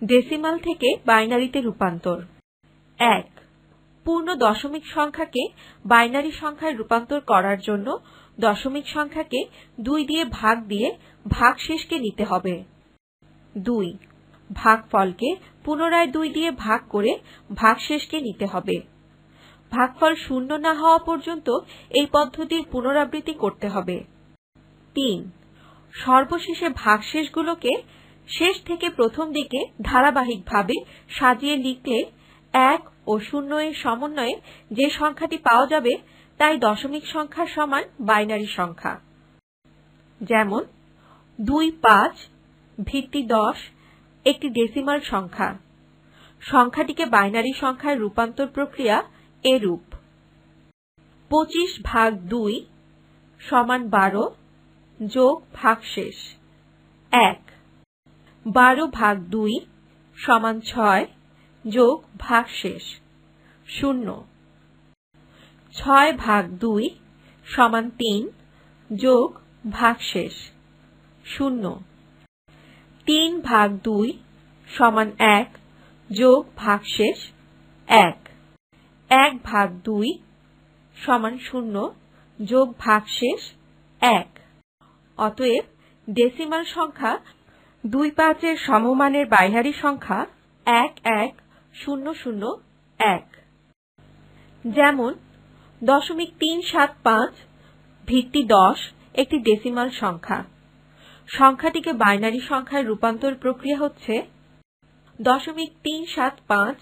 Decimal থেকে বাইনারিতে রূপান্তর। 1. পূর্ণ দশমিক সংখ্যাকে বাইনারি সংখ্যায় রূপান্তর করার জন্য দশমিক সংখ্যাকে 2 দিয়ে ভাগশেষকে নিতে হবে। 2. ভাগফলকে পুনরায় 2 দিয়ে ভাগ করে ভাগশেষকে নিতে হবে। ভাগফল শূন্য না হওয়া পর্যন্ত এই পদ্ধতির পুনরাবৃত্তি করতে হবে। 3. সর্বশেষে ভাগশেষগুলোকে শেষ থেকে প্রথম দিকে ধারাবাহিকভাবে সাজিয়ে লিখলে 1 ও 0 এর সমন্বয়ে যে সংখ্যাটি পাওয়া যাবে তাই দশমিক সংখ্যার সমান বাইনারি সংখ্যা। যেমন 25 ভিত্তি 10 একটি ডেসিমাল সংখ্যা। সংখ্যাটিকে বাইনারি সংখ্যায় রূপান্তর প্রক্রিয়া এরূপ: 25/2 সমান 12 যোগ ভাগশেষ 1। 12/2 সমান 6 যোগ ভাগশেষ 0। 6/2 সমান 3 যোগ ভাগশেষ 0। 3/2 সমান 1 যোগ ভাগশেষ 1। 1/2 সমান 0 যোগ ভাগশেষ 1। অতএব ডেসিমাল সংখ্যা 25 এর সমমানের বাইনারি সংখ্যা 11001। যেমন 0.375 ভিত্তি 10 একটি ডেসিমাল সংখ্যা। সংখ্যাটিকে বাইনারি সংখ্যায় রূপান্তর প্রক্রিয়া হচ্ছে 0.375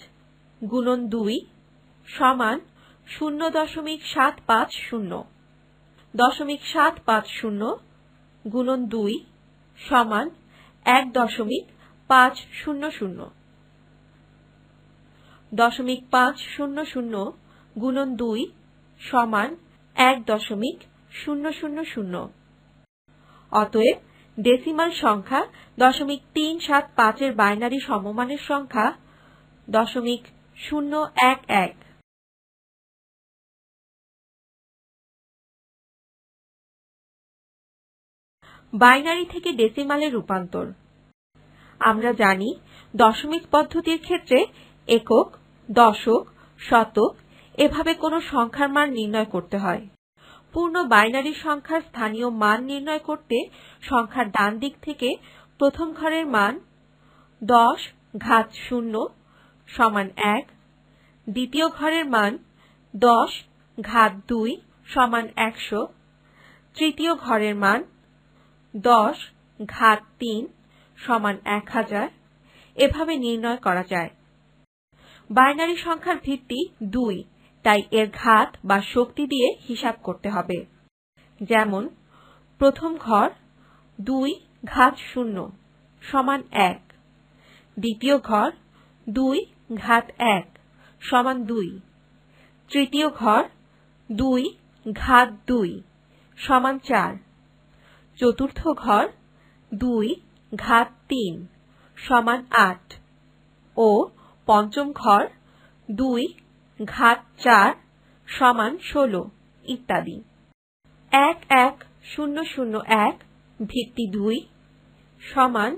গুণন 2 সমান 0.750। 0.750 গুণন 2 সমান 1.500। 0.500 গুণন 2 সমান 1.000। অতএব ডেসিমাল সংখ্যা 0.375 এর বাইনারি সমমানের সংখ্যা 0.011। বাইনারি থেকে ডেসিমালে রূপান্তর। আমরা জানি দশমিক পদ্ধতির ক্ষেত্রে একক, দশক, শতক এভাবে কোনো সংখ্যার মান নির্ণয় করতে হয়। পূর্ণ বাইনারি সংখ্যার স্থানীয় মান নির্ণয় করতে সংখ্যার ডান দিক থেকে প্রথম ঘরের মান 10⁻0 সমান 1, দ্বিতীয় ঘরের মান 10⁻2 সমান 100, তৃতীয় ঘরের মান 10⁻3 সমান 1000 এভাবে নির্ণয় করা যায়। বাইনারি সংখ্যার ভিত্তি 2, তাই এর ঘাত বা শক্তি দিয়ে হিসাব করতে হবে। যেমন প্রথম ঘর 2⁻0 সমান 1, দ্বিতীয় ঘর 2⁻1 সমান 2, তৃতীয় ঘর 2⁻2 সমান 4, চতুর্থ ঘর 2⁻3 সমান 8 ও পঞ্চম ঘর 2⁻4 সমান 16 ইত্যাদি। 11001 ভিত্তি 2 সমান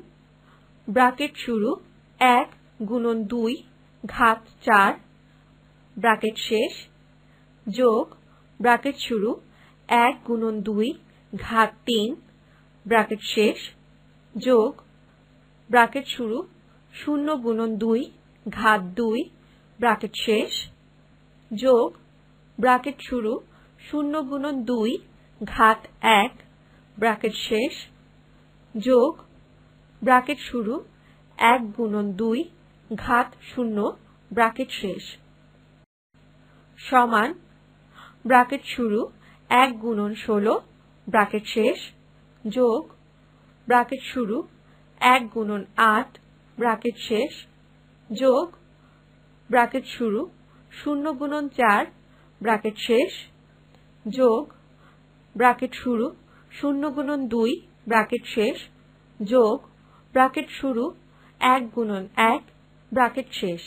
ব্র্যাকেট শুরু 1 গুণন 2 ঘাত 4 ব্র্যাকেট শেষ যোগ ব্র্যাকেট শুরু 1 গুণন 2 ঘাত 3 ব্র্যাকেট শেষ যোগ ব্র্যাকেট শুরু 0 গুণন 2 ঘাত 2 ব্র্যাকেট শেষ যোগ ব্র্যাকেট শুরু 0 গুণন 2 ঘাত 1 ব্র্যাকেট শেষ যোগ ব্র্যাকেট শুরু 1 গুণন 2 ঘাত 0 ব্র্যাকেট শেষ সমান ব্র্যাকেট শুরু 1 গুণন 16 ব্র্যাকেট শেষ যোগ ব্র্যাকেট শুরু 1 গুণন 8 ব্র্যাকেট শেষ যোগ ব্র্যাকেট শুরু 0 গুণন 4 ব্র্যাকেট শেষ যোগ ব্র্যাকেট শুরু 0 গুণন 2 ব্র্যাকেট শেষ যোগ ব্র্যাকেট শুরু 1 গুণন 1 ব্র্যাকেট শেষ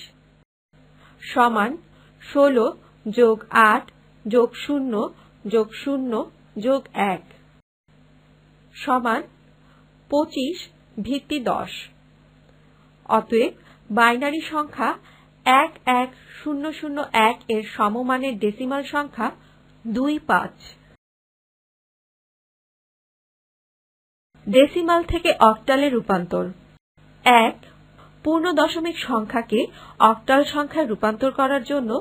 সমান 16 যোগ 8 যোগ 0 যোগ 0 যোগ 1 সমান 25 ভিত্তি 10। অতএব বাইনারি সংখ্যা 11001 এর সমমানের ডেসিমাল সংখ্যা 25। ডেসিমাল থেকে অক্টালে রূপান্তর। 1 পূর্ণ দশমিক সংখ্যাকে অক্টাল সংখ্যায় রূপান্তর করার জন্য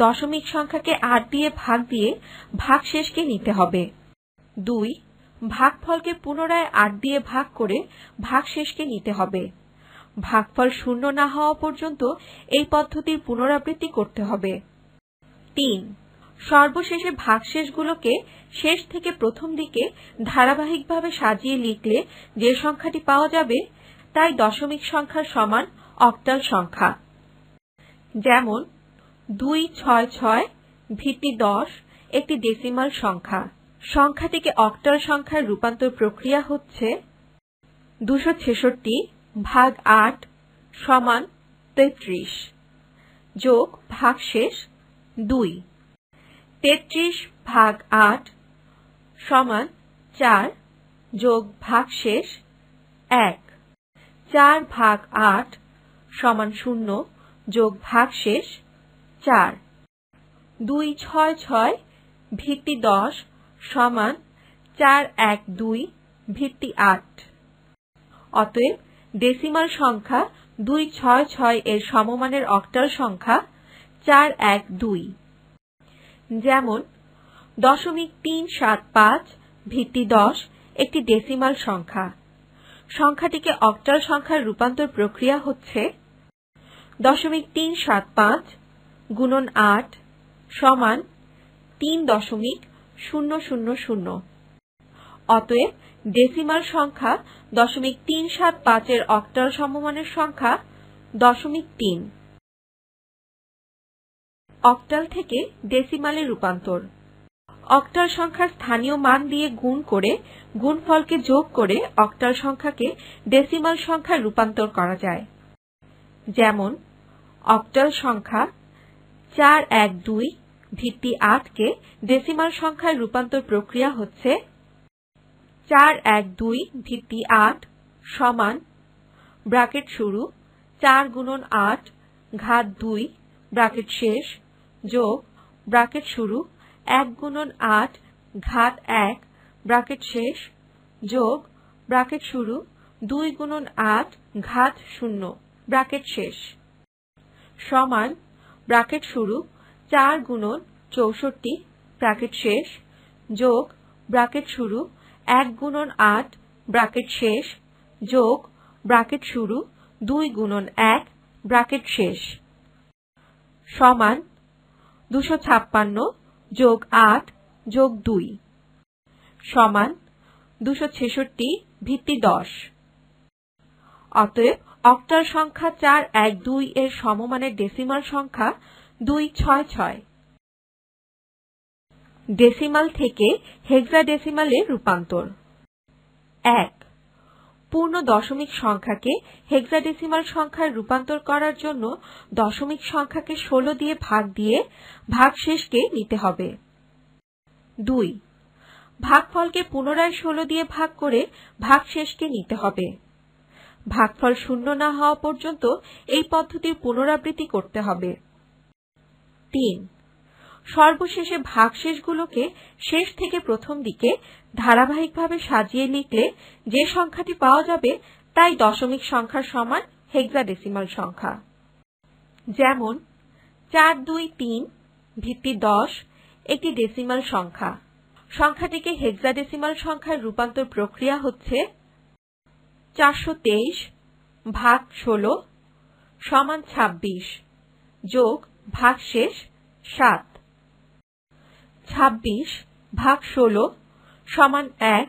দশমিক সংখ্যাকে 8 দিয়ে ভাগশেষকে নিতে হবে। 2 ভাগফলকে পুনরায় 8 দিয়ে ভাগ করে ভাগশেষকে নিতে হবে। ভাগফল শূন্য না হওয়া পর্যন্ত এই পদ্ধতির পুনরাবৃত্তি করতে হবে। 3 সর্বশেষে ভাগশেষগুলোকে শেষ থেকে প্রথম দিকে ধারাবাহিকভাবে সাজিয়ে লিখলে যে সংখ্যাটি পাওয়া যাবে তাই দশমিক সংখ্যার সমান অক্টাল সংখ্যা। যেমন 266 ভিত্তি 10 একটি ডেসিমাল সংখ্যা। সংখ্যাটিকে অক্টাল সংখ্যার রূপান্তর প্রক্রিয়া হচ্ছে 266 ভাগ 8 সমান 33 যোগ ভাগশেষ 2। 33 ভাগ 8 সমান 4 যোগ ভাগশেষ 1। 4 ভাগ 8 সমান 0 যোগ ভাগশেষ 4। 266 ভিত্তি 10 সমান 412 ভিত্তি 8। অতএব ডেসিমাল সংখ্যা 266 এর সমমানের অক্টাল সংখ্যা 412। যেমন 0.375 ভিত্তি 10 একটি ডেসিমাল সংখ্যা। সংখ্যাটিকে অক্টাল সংখ্যার রূপান্তর প্রক্রিয়া হচ্ছে 0.375 গুণন 8 সমান 3.000। অতএব ডেসিমাল সংখ্যা 0.375 এর অক্টাল সমমানের সংখ্যা 0.3। অক্টাল থেকে ডেসিমালে রূপান্তর। অক্টাল সংখ্যার স্থানীয় মান দিয়ে গুণ করে গুণফলকে যোগ করে অক্টাল সংখ্যাকে ডেসিমাল সংখ্যায় রূপান্তর করা যায়। যেমন অক্টাল সংখ্যা 412 ভিত্তি 8 কে ডেসিমাল সংখ্যায় রূপান্তর প্রক্রিয়া হচ্ছে 412 ভিত্তি 8 সমান ব্র্যাকেট শুরু 4 গুণন 8 ঘাত 2 ব্র্যাকেট শেষ যোগ ব্র্যাকেট শুরু 1 গুণন 8 ঘাত 1 ব্র্যাকেট শেষ যোগ ব্র্যাকেট শুরু 2 গুণন 8 ঘাত 0 ব্র্যাকেট শেষ সমান ব্র্যাকেট শুরু 4 গুণন 64 ব্র্যাকেট শেষ যোগ ব্র্যাকেট শুরু 1 গুণন 8 ব্র্যাকেট শেষ যোগ ব্র্যাকেট শুরু 2 গুণন 1 ব্র্যাকেট শেষ সমান 256 যোগ 8 যোগ 2 সমান 266 ভিত্তি 10। অতএব অক্টাল সংখ্যা 412 এর সমমানের ডেসিমাল সংখ্যা 266। ডেসিমাল থেকে হেক্সাডেসিমালে রূপান্তর। 1 পূর্ণ দশমিক সংখ্যাকে হেক্সাডেসিমাল সংখ্যায় রূপান্তর করার জন্য দশমিক সংখ্যাকে 16 দিয়ে ভাগশেষকে নিতে হবে। 2 ভাগফলকে পুনরায় 16 দিয়ে ভাগ করে ভাগশেষকে নিতে হবে। ভাগফল শূন্য না হওয়া পর্যন্ত এই পদ্ধতির পুনরাবৃত্তি করতে হবে। 3 সর্বশেষে ভাগশেষগুলোকে শেষ থেকে প্রথম দিকে ধারাবাহিকভাবে সাজিয়ে লিখলে যে সংখ্যাটি পাওয়া যাবে তাই দশমিক সংখ্যার সমান হেক্সাডেসিমাল সংখ্যা। যেমন 423 ভিত্তি 10 একটি ডেসিমাল সংখ্যা। সংখ্যাটিকে হেক্সাডেসিমাল সংখ্যায় রূপান্তর প্রক্রিয়া হচ্ছে 423 ভাগ 16 সমান 26 যোগ ভাগশেষ 7। 26 ভাগ 16 সমান 1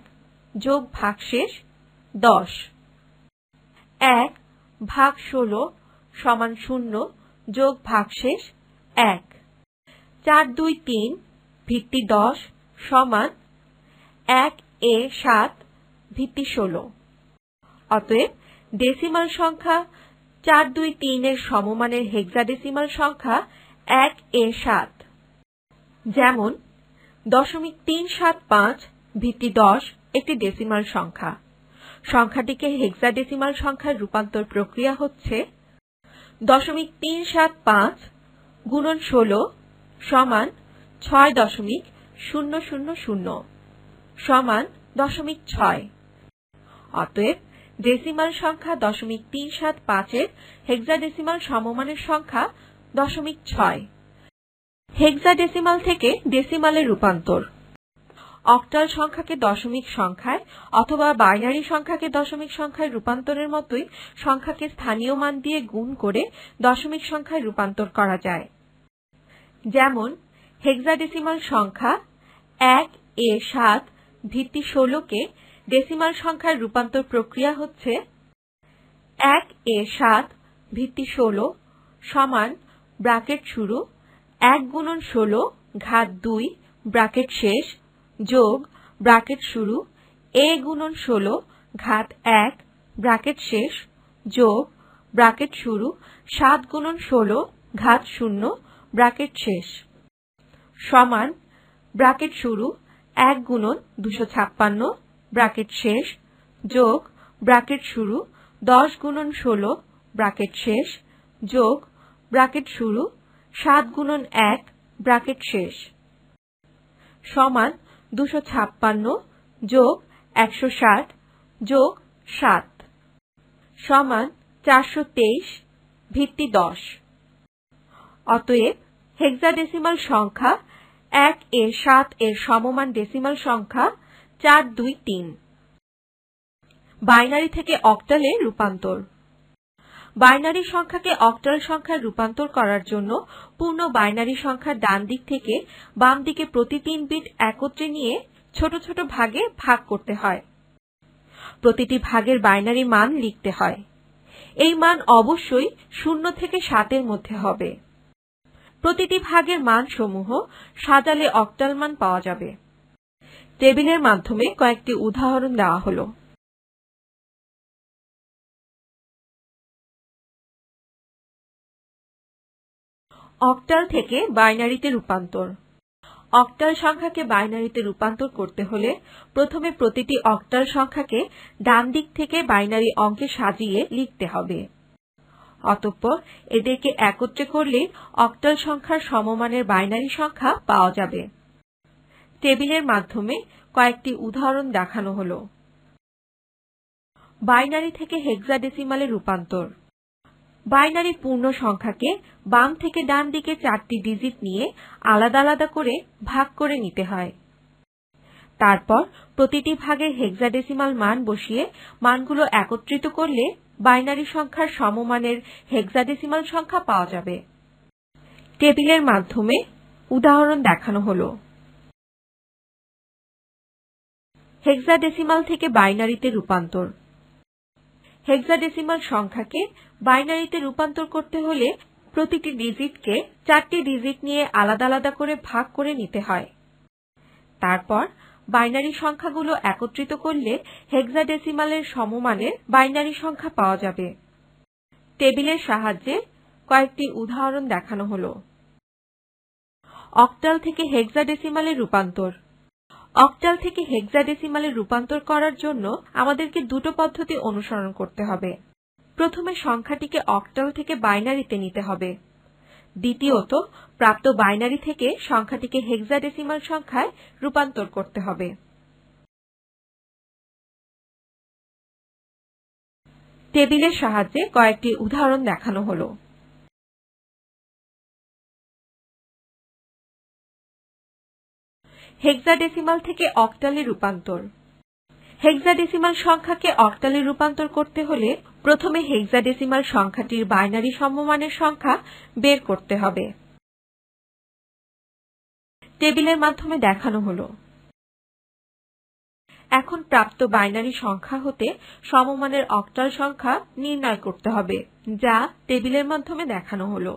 যোগ ভাগশেষ 10। 1 ভাগ 16 সমান 0 যোগ ভাগশেষ 1। 423 ভিত্তি 10 সমান 1a7 ভিত্তি 16। অতএব ডেসিমাল সংখ্যা 423 এর সমমানের হেক্সাডেসিমাল সংখ্যা 1a7। যেমন 0.375 ভিত্তি 10 একটি ডেসিমাল সংখ্যা। সংখ্যাটিকে হেক্সাডেসিমাল সংখ্যায় রূপান্তর প্রক্রিয়া হচ্ছে 0.375 গুণন 16 সমান 6.000 সমান 0.6। অতএব ডেসিমাল সংখ্যা 0.375 এর হেক্সাডেসিমাল সমমানের সংখ্যা 0.6। হেক্সাডেসিমাল থেকে ডেসিমালে রূপান্তর। অক্টাল সংখ্যাকে দশমিক সংখ্যায় অথবা বাইনারি সংখ্যাকে দশমিক সংখ্যায় রূপান্তরের মতোই সংখ্যাকে স্থানীয় মান দিয়ে গুণ করে দশমিক সংখ্যায় রূপান্তর করা যায়। যেমন হেক্সাডেসিমাল সংখ্যা 1A7 ভিত্তি 16 কে ডেসিমাল সংখ্যার রূপান্তর প্রক্রিয়া হচ্ছে 1A7 ভিত্তি 16 সমান ব্র্যাকেট শুরু 1 গুণন 16 ঘাত 2 ব্র্যাকেট শেষ যোগ ব্র্যাকেট শুরু a গুণন 16 ঘাত 1 ব্র্যাকেট শেষ যোগ ব্র্যাকেট শুরু 7 গুণন 16 ঘাত 0 ব্র্যাকেট শেষ সমান ব্র্যাকেট শুরু 1 গুণন 256 ব্র্যাকেট শেষ যোগ ব্র্যাকেট শুরু 10 গুণন 16 ব্র্যাকেট শেষ যোগ ব্র্যাকেট শুরু 7 গুণন 1 ব্র্যাকেট শেষ সমান 256 যোগ 160 যোগ 7 সমান 423 ভিত্তি 10। অতএব হেক্সাডেসিমাল সংখ্যা 1A7 এর সমমান ডেসিমাল সংখ্যা 423। বাইনারি থেকে অক্টালে রূপান্তর। বাইনারি সংখ্যাকে অক্টাল সংখ্যায় রূপান্তর করার জন্য পূর্ণ বাইনারি সংখ্যার ডান দিক থেকে বাম দিকে প্রতি 3 বিট একত্রে নিয়ে ছোট ছোট ভাগে ভাগ করতে হয়। প্রতিটি ভাগের বাইনারি মান লিখতে হয়। এই মান অবশ্যই 0 থেকে 7 এর মধ্যে হবে। প্রতিটি ভাগের মান সমূহ সাজালে অক্টাল মান পাওয়া যাবে। টেবিলের মাধ্যমে কয়েকটি উদাহরণ দেওয়া হলো। অক্টাল থেকে বাইনারিতে রূপান্তর। অক্টাল সংখ্যাকে বাইনারিতে রূপান্তর করতে হলে প্রথমে প্রতিটি অক্টাল সংখ্যাকে ডান দিক থেকে বাইনারি অঙ্কে সাজিয়ে লিখতে হবে। অতঃপর এদেরকে একত্রে করলে অক্টাল সংখ্যার সমমানের বাইনারি সংখ্যা পাওয়া যাবে। টেবিলের মাধ্যমে কয়েকটি উদাহরণ দেখানো হলো। বাইনারি থেকে হেক্সাডেসিমালে রূপান্তর। বাইনারি পূর্ণ সংখ্যাকে বাম থেকে ডান দিকে 4টি ডিজিট নিয়ে আলাদা আলাদা করে ভাগ করে নিতে হয়। তারপর প্রতিটি ভাগের হেক্সাডেসিমাল মান বসিয়ে মানগুলো একত্রিত করলে বাইনারি সংখ্যার সমমানের হেক্সাডেসিমাল সংখ্যা পাওয়া যাবে। টেবিলের মাধ্যমে উদাহরণ দেখানো হলো। হেক্সাডেসিমাল থেকে বাইনারিতে রূপান্তর। হেক্সাডেসিমাল সংখ্যাকে বাইনারিতে রূপান্তর করতে হলে প্রতিটি ডিজিটকে 4টি ডিজিট নিয়ে আলাদা আলাদা করে ভাগ করে নিতে হয়। তারপর বাইনারি সংখ্যাগুলো একত্রিত করলে হেক্সাডেসিমালের সমমানের বাইনারি সংখ্যা পাওয়া যাবে। টেবিলের সাহায্যে কয়েকটি উদাহরণ দেখানো হলো। অক্টাল থেকে হেক্সাডেসিমালে রূপান্তর। অক্টাল থেকে হেক্সাডেসিমালে রূপান্তর করার জন্য আমাদেরকে দুটো পদ্ধতি অনুসরণ করতে হবে। প্রথমে সংখ্যাটিকে অক্টাল থেকে বাইনারিতে নিতে হবে। দ্বিতীয়ত প্রাপ্ত বাইনারি থেকে সংখ্যাটিকে হেক্সাডেসিমাল সংখ্যায় রূপান্তর করতে হবে। টেবিলের সাহায্যে কয়েকটি উদাহরণ দেখানো হলো। হেক্সাডেসিমাল থেকে অক্টালে রূপান্তর। হেক্সাডেসিমাল সংখ্যাকে অক্টালে রূপান্তর করতে হলে প্রথমে হেক্সাডেসিমাল সংখ্যাটির বাইনারি সমমানের সংখ্যা বের করতে হবে। টেবিলের মাধ্যমে দেখানো হলো। এখন প্রাপ্ত বাইনারি সংখ্যা হতে সমমানের অক্টাল সংখ্যা নির্ণয় করতে হবে, যা টেবিলের মাধ্যমে দেখানো হলো।